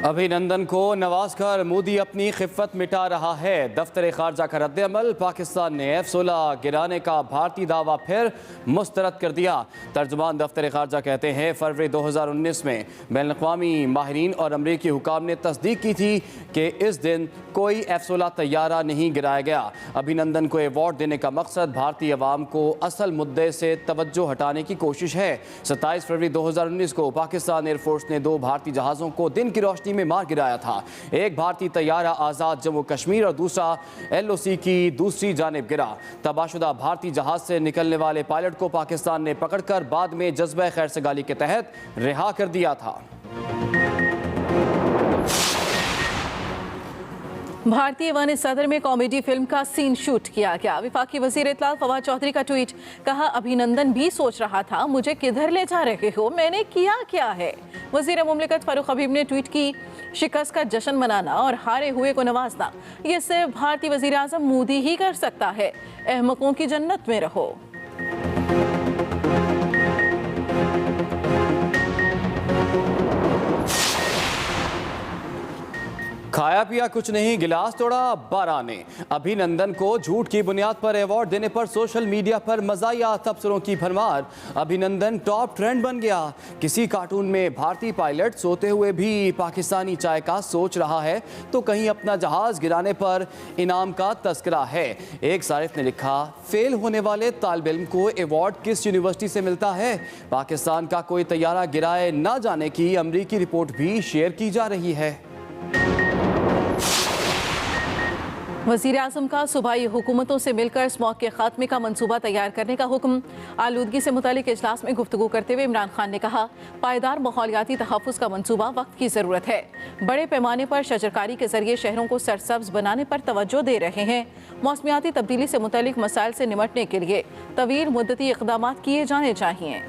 अभिनंदन को नवाज कर मोदी अपनी खिफ़त मिटा रहा है। दफ्तर खारजा का रद्द-ए-अमल, पाकिस्तान ने F-16 गिराने का भारतीय दावा फिर मुस्तरद कर दिया। तर्जुमान दफ्तर खारजा कहते हैं फरवरी 2019 में बैनुल-अक़वामी माहिरीन और अमरीकी हुकाम ने तस्दीक की थी कि इस दिन कोई F-16 तैयारा नहीं गिराया गया। अभिनंदन को अवार्ड देने का मकसद भारतीय अवाम को असल मुद्दे से तवज्जो हटाने की कोशिश है। 27 फरवरी 2019 को पाकिस्तान एयरफोर्स ने 2 भारतीय जहाज़ों को दिन की रोशनी में मार गिराया था। एक भारतीय तैयारा आज़ाद जम्मू कश्मीर और दूसरा LOC की दूसरी जानिब गिरा। तबाहशुदा भारतीय जहाज से निकलने वाले पायलट को पाकिस्तान ने पकड़कर बाद में जज्बे खैरसगाली के तहत रिहा कर दिया था। भारतीय वन सदर में कॉमेडी फिल्म का सीन शूट किया गया। वफाकी वजीर इत्तलात फवाद चौधरी का ट्वीट, कहा अभिनंदन भी सोच रहा था मुझे किधर ले जा रहे हो, मैंने किया क्या है। वजीर मुमलिकत फारूक हबीब ने ट्वीट की, शिकस्त का जश्न मनाना और हारे हुए को नवाजना ये सिर्फ भारतीय वजीर आजम मोदी ही कर सकता है। अहमकों की जन्नत में रहो। खाया पिया कुछ नहीं, गिलास तोड़ा 12 ने। अभिनंदन को झूठ की बुनियाद पर अवार्ड देने पर सोशल मीडिया पर मज़ाहिया तबसरों की भरमार। अभिनंदन टॉप ट्रेंड बन गया। किसी कार्टून में भारतीय पायलट सोते हुए भी पाकिस्तानी चाय का सोच रहा है तो कहीं अपना जहाज गिराने पर इनाम का तस्करा है। एक सारिफ ने लिखा, फेल होने वाले तालिब इल्म को अवार्ड किस यूनिवर्सिटी से मिलता है। पाकिस्तान का कोई तैयारा गिराए ना जाने की अमरीकी रिपोर्ट भी शेयर की जा रही है। वज़ीर आज़म का सूबाई हुकूमतों से मिलकर स्मॉग के खात्मे का मंसूबा तैयार करने का हुक्म। आलूदगी से मुतालिक इजलास में गुफ्तगू करते हुए इमरान खान ने कहा, पायदार माहौलियाती तहफ़्फ़ुज़ का मंसूबा वक्त की ज़रूरत है। बड़े पैमाने पर शजरकारी के जरिए शहरों को सरसब्ज़ बनाने पर तवज्जो दे रहे हैं। मौसमियाती तब्दीली से मुतालिक मसाइल से निमटने के लिए तवील मुद्दती इक़दाम किए जाने चाहिए।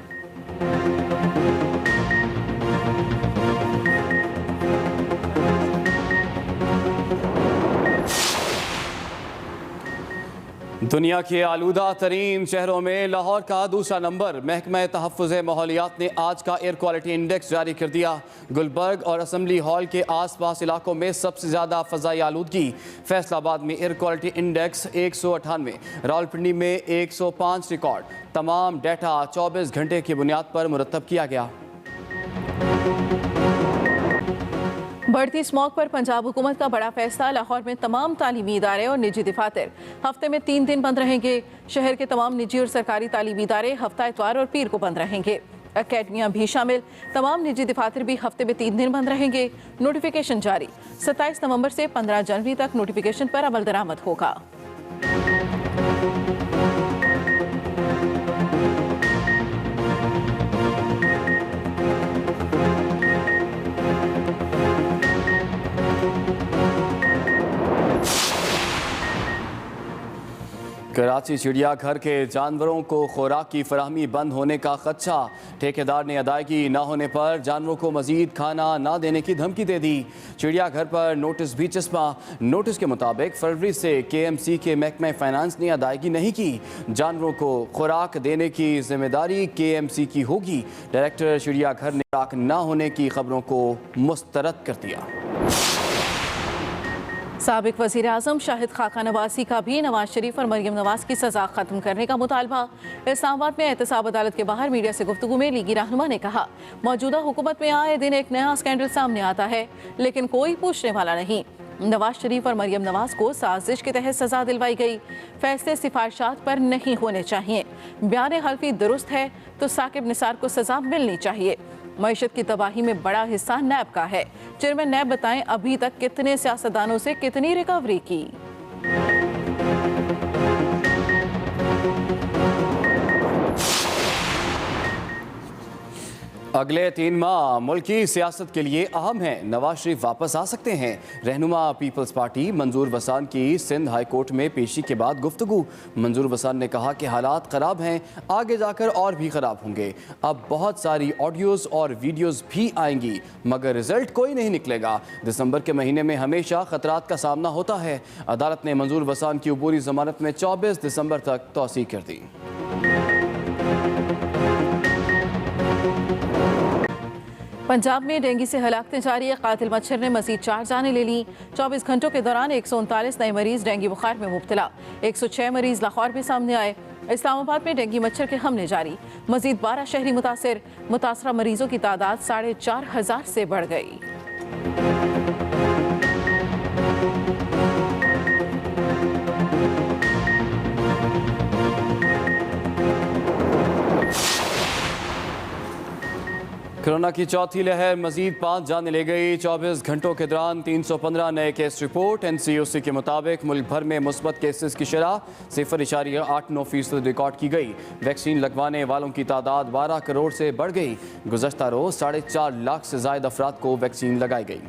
दुनिया के आलूदा तरीन शहरों में लाहौर का दूसरा नंबर। महकमा तहफ़्फ़ुज़ माहौलियात ने आज का एयर क्वालिटी इंडेक्स जारी कर दिया। गुलबर्ग और असम्बली हॉल के आसपास इलाकों में सबसे ज़्यादा फ़ज़ाई आलूदगी। फैसलाबाद में एयर क्वालिटी इंडेक्स 198, रावलपिंडी में 105 रिकॉर्ड। तमाम डाटा 24 घंटे की बुनियाद पर मुरतब किया गया। बढ़ती स्मॉग पर पंजाब हुकूमत का बड़ा फैसला। लाहौर में तमाम तालीमी इदारे और निजी दफातर हफ्ते में 3 दिन बंद रहेंगे। शहर के तमाम निजी और सरकारी तालीमी इदारे हफ्ता इतवार और पीर को बंद रहेंगे। अकेडमियाँ भी शामिल। तमाम निजी दफातर भी हफ्ते में 3 दिन बंद रहेंगे। नोटिफिकेशन जारी। 27 नवंबर से 15 जनवरी तक नोटिफिकेशन पर अमल दरामद होगा। कराची चिड़ियाघर के जानवरों को खुराक की फराहमी बंद होने का खदशा। ठेकेदार ने अदायगी न होने पर जानवरों को मजीद खाना न देने की धमकी दे दी। चिड़ियाघर पर नोटिस भी चस्पा। नोटिस के मुताबिक फरवरी से KMC के महकमा फाइनेंस ने अदायगी नहीं की। जानवरों को खुराक देने की जिम्मेदारी KMC की होगी। डायरेक्टर चिड़ियाघर ने खुराक न होने की खबरों को मुस्तरद कर दिया। साबिक वज़ीर आज़म शाहिद खाका नवाज़ी का भी नवाज शरीफ और मरियम नवाज की सज़ा ख़त्म करने का मुतालबा। इस्लामाबाद में एहतसाब अदालत के बाहर मीडिया से गुफ्तगू में लीगी रहनुमा ने कहा, मौजूदा हुकूमत में आए दिन एक नया स्कैंडल सामने आता है लेकिन कोई पूछने वाला नहीं। नवाज शरीफ और मरियम नवाज को साजिश के तहत सज़ा दिलवाई गई। फैसले सिफारिशात पर नहीं होने चाहिए। बयान हल्फी दुरुस्त है तो साकिब निसार को सज़ा मिलनी चाहिए। मईशत की तबाही में बड़ा हिस्सा नैब का है। चेयरमैन नैब बताएं अभी तक कितने सियासतदानों से कितनी रिकवरी की। अगले 3 माह मुल्की सियासत के लिए अहम है। नवाज शरीफ वापस आ सकते हैं। रहनुमा पीपल्स पार्टी मंजूर वसान की सिंध हाई कोर्ट में पेशी के बाद गुफ्तगू। मंजूर वसान ने कहा कि हालात ख़राब हैं, आगे जाकर और भी ख़राब होंगे। अब बहुत सारी ऑडियोज़ और वीडियोज़ भी आएंगी मगर रिजल्ट कोई नहीं निकलेगा। दिसंबर के महीने में हमेशा ख़तरात का सामना होता है। अदालत ने मंजूर वसान की अबूरी ज़मानत में 24 दिसंबर तक तौसीह कर दी। पंजाब में डेंगू से हलाकतें जारी है। कातिल मच्छर ने मजीद 4 जानें ले ली। 24 घंटों के दौरान 139 नए मरीज डेंगू बुखार में मुब्तला। 106 मरीज लाहौर में सामने आए। इस्लामाबाद में डेंगू मच्छर के हमले जारी। मजीद 12 शहरी मुतासरा मरीजों की तादाद 4,500 से बढ़ गई। कोरोना की चौथी लहर मजीद 5 जानें ले गई। 24 घंटों के दौरान 315 नए केस रिपोर्ट। NCOC के मुताबिक मुल्क भर में मुस्बत केसेस की शरह 0.89% रिकॉर्ड की गई। वैक्सीन लगवाने वालों की तादाद 12 करोड़ से बढ़ गई। गुज़श्ता रोज 4.5 लाख से ज़ायद अफराद को वैक्सीन लगाई गई।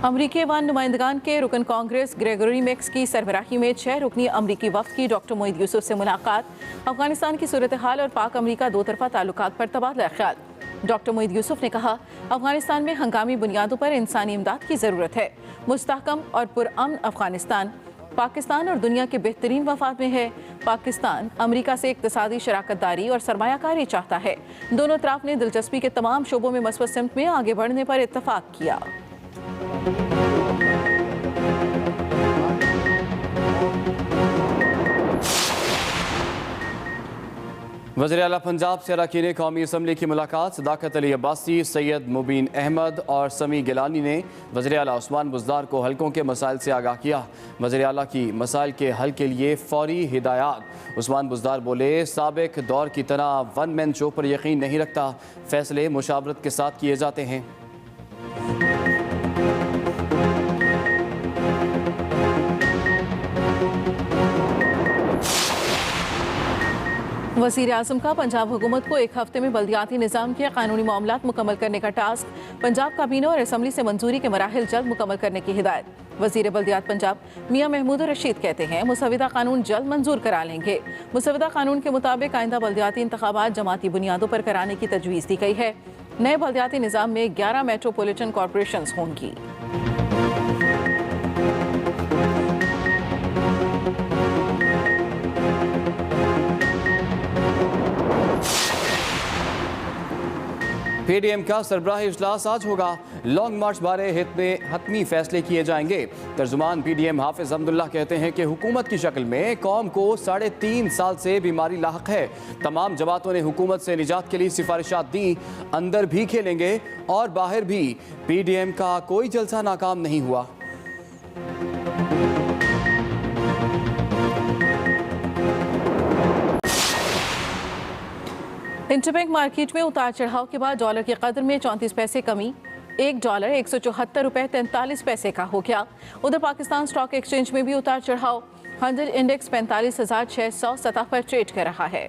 अमरीकी वन नुमाइंदगान के रुकन कांग्रेस ग्रेगोरी मैक्स की सरबराही में 6 रुकनी अमरीकी वफ्द की डॉक्टर मोईद यूसुफ से मुलाकात। अफगानिस्तान की सूरत हाल और पाक अमरीका दो तरफा ताल्लुकात पर तबादला ख्याल। डॉक्टर मोईद यूसुफ ने कहा, अफगानिस्तान में हंगामी बुनियादों पर इंसानी इमदाद की ज़रूरत है। मुस्तहकम और पुरअमन अफगानिस्तान पाकिस्तान और दुनिया के बेहतरीन वफाद में है। पाकिस्तान अमरीका से इक्तिसादी शराकतदारी और सरमायाकारी चाहता है। दोनों तरफ ने दिलचस्पी के तमाम शोबों में मस्बत सिमत में आगे बढ़ने पर इत्तफाक किया। वज़ीर आला पंजाब से अरकान कौमी असम्बली की मुलाकात। सदाकत अली अब्बासी, सैयद मुबीन अहमद और समी गिलानी ने वज़ीर आला उस्मान बुज़दार को हलकों के मसाइल से आगाह किया। वज़ीर आला की मसाइल के हल के लिए फौरी हिदायत। उस्मान बुज़दार बोले, साबिक दौर की तरह वन मैन शो पर यकीन नहीं रखता, फैसले मुशावरत के साथ किए जाते हैं। वज़ीर आज़म का पंजाब हुकूमत को 1 हफ्ते में बल्दियाती निज़ाम के कानूनी मामलात मुकम्मल करने का टास्क। पंजाब काबीना और असम्बली से मंजूरी के मराहिल जल्द मुकम्मल करने की हिदायत। वज़ीर बल्दियात पंजाब मियां महमूद रशीद कहते हैं, मुसविदा कानून जल्द मंजूर करा लेंगे। मुसविदा कानून के मुताबिक आइंदा बल्दियाती इंतखाबात जमाती बुनियादों पर कराने की तजवीज़ दी गई है। नए बल्दियाती निज़ाम में 11 मेट्रोपोलिटन कॉरपोरेशंस होंगी। PDM का सरबराही इजलास आज होगा। लॉन्ग मार्च बारे हित में हतमी फैसले किए जाएंगे। तर्जुमान PDM हाफिज अब्दुल्ला कहते हैं कि हुकूमत की शक्ल में कौम को 3.5 साल से बीमारी लाहक है। तमाम जमातों ने हुकूमत से निजात के लिए सिफारिशात दी। अंदर भी खेलेंगे और बाहर भी। PDM का कोई जलसा नाकाम नहीं हुआ। इंटरबैंक मार्केट में उतार चढ़ाव के बाद डॉलर की कदर में 34 पैसे कमी। $1 174.43 का हो गया। उधर पाकिस्तान स्टॉक एक्सचेंज में भी उतार चढ़ाव। 100 इंडेक्स 45,600 सतह पर ट्रेड कर रहा है।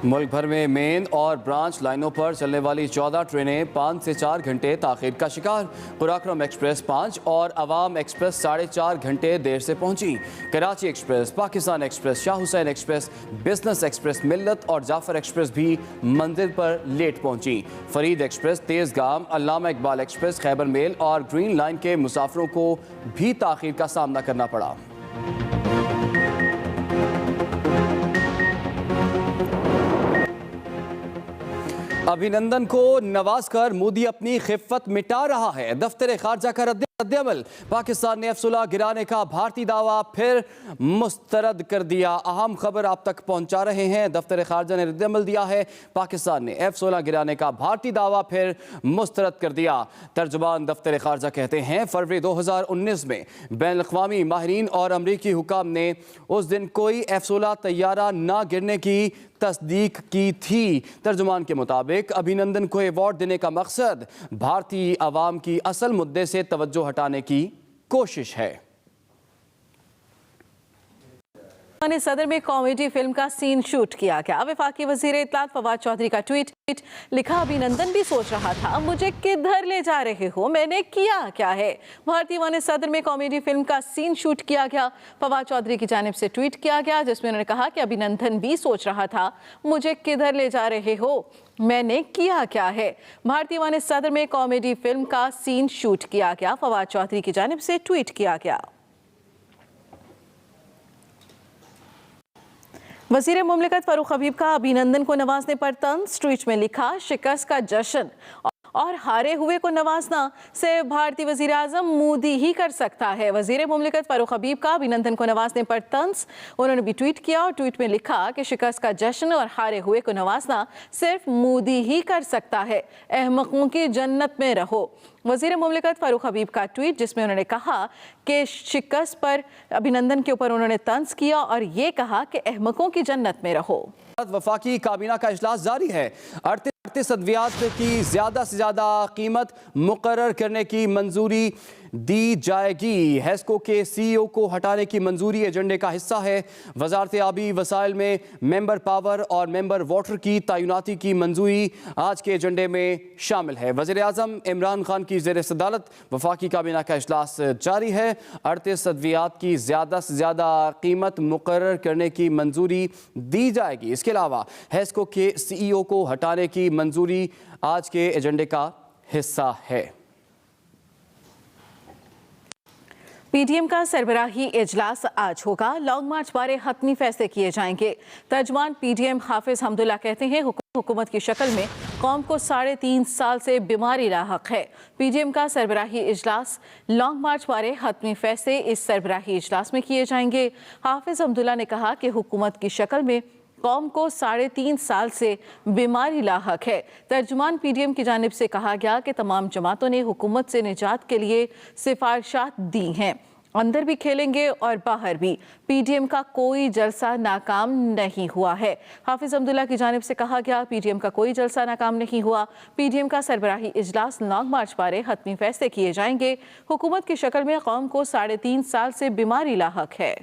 मुल्क भर में मेन और ब्रांच लाइनों पर चलने वाली 14 ट्रेनें 5 से 4 घंटे ताखीर का शिकार। कुराक्रम एक्सप्रेस 5 और अवाम एक्सप्रेस 4.5 घंटे देर से पहुंची। Karachi express, Pakistan express, Shah Hussain express, business express, मिल्लत और जाफर एक्सप्रेस भी मंजिल पर लेट पहुंची। फरीद एक्सप्रेस, तेजगाम, अल्लामा इकबाल एक्सप्रेस, खैबर मेल और ग्रीन लाइन के मुसाफिरों को भी ताखीर का सामना करना पड़ा। अभिनंदन को नवाज कर मोदी अपनी खिफ्फत मिटा रहा है। दफ्तर खारजा का रद्द-ए-अमल। पाकिस्तान ने F-16 गिराने का भारतीय दावा फिर मुस्तरद कर दिया। अहम खबर आप तक पहुंचा रहे हैं। दफ्तर खारजा ने रद्द-ए-अमल दिया है। पाकिस्तान ने F-16 गिराने का भारतीय दावा फिर मुस्तरद कर दिया। तर्जुमान दफ्तर खारजा कहते हैं, फरवरी 2019 में बैनुल-अक़वामी माहिरीन और अमरीकी हुकाम ने उस दिन कोई F-16 तैयारा ना गिरने की तस्दीक की थी। तर्जुमान के मुताबिक अभिनंदन को अवार्ड देने का मकसद भारतीय अवाम की असल मुद्दे से तवज्जो हटाने की कोशिश है। सदर में कॉमेडी फिल्म का सीन शूट किया गया। वफाकी वजीर इत्तलात फवाद चौधरी का ट्वीट लिखा, अभिनंदन भी सोच रहा था मुझे किधर ले जा रहे हो, मैंने किया क्या है। भारतीय वन सदर में कॉमेडी फिल्म का सीन शूट किया गया। फवाद चौधरी की जानिब से ट्वीट किया गया जिसमें उन्होंने कहा कि अभिनंदन भी सोच रहा था मुझे किधर ले जा रहे हो, मैंने किया क्या है। भारतीय वन सदर में कॉमेडी फिल्म का सीन शूट किया गया। फवाद चौधरी की जानिब से ट्वीट किया गया। वज़ीर मुमलिकत फारूक हबीब का अभिनंदन को नवाजने पर तंज। ट्वीट में लिखा, शिकस्त का जश्न और हारे हुए को नवाजना सिर्फ भारतीय वज़ीर आज़म मोदी ही कर सकता है। वज़ीर मुमलिकत फारूक हबीब का अभिनंदन को नवाजने पर तंज। उन्होंने भी ट्वीट किया और ट्वीट में लिखा कि शिकस्त का जश्न और हारे हुए को नवाजना सिर्फ मोदी ही कर सकता है, अहमकों की जन्नत में रहो। वज़ीर मुमलिकत फारूक हबीब का ट्वीट जिसमें उन्होंने कहा कि शिकस्त पर अभिनंदन के ऊपर उन्होंने तंज किया और ये कहा कि अहमकों की जन्नत में रहो। वफाकी काबीना का इजलास जारी है। 38 अद्वियात की ज़्यादा से ज़्यादा कीमत मुकर्रर करने की मंजूरी दी जाएगी। हेस्को के CEO को हटाने की मंजूरी एजेंडे का हिस्सा है। वजारत आबी वसाइल में मेंबर पावर और मेंबर वाटर की तैनाती की मंजूरी आज के एजेंडे में शामिल है। वज़ीर आज़म इमरान खान की ज़ेर सदारत वफाकी काबीना का इजलास जारी है। 38 अद्वियात की ज़्यादा से ज़्यादा कीमत मुकर्रर करने की मंजूरी दी जाएगी। इसके अलावा हेस्को के CEO को हटाने की मंजूरी आज के एजेंडे का हिस्सा है। PDM का सरबराही इजलास आज होगा। लॉन्ग मार्च बारे हतमी फैसले किए जाएंगे। तर्जमान PDM हाफिज हमदुल्ला कहते हैं हुकूमत की शक्ल में कौम को 3.5 साल से बीमारी लाहक है। PDM का सरबराही इजलास लॉन्ग मार्च बारे हतमी फैसले इस सरबराही इजलास में किए जाएंगे। हाफिज हमदुल्ला ने कहा कि हुकूमत की शक्ल में कौम को 3.5 साल से बीमारी लाहक है। तर्जुमान PDM की जानिब से कहा गया कि तमाम जमातों ने हुकूमत से निजात के लिए सिफारिशात दी हैं, अंदर भी खेलेंगे और बाहर भी। PDM का कोई जलसा नाकाम नहीं हुआ है। हाफिज अब्दुल्ला की जानिब से कहा गया, PDM का कोई जलसा नाकाम नहीं हुआ। PDM का सरबराही इजलास लॉन्ग मार्च बारे हतमी फैसले किए जाएंगे। हुकूमत की शक्ल में कौम को 3.5 साल से बीमारी लाहक है।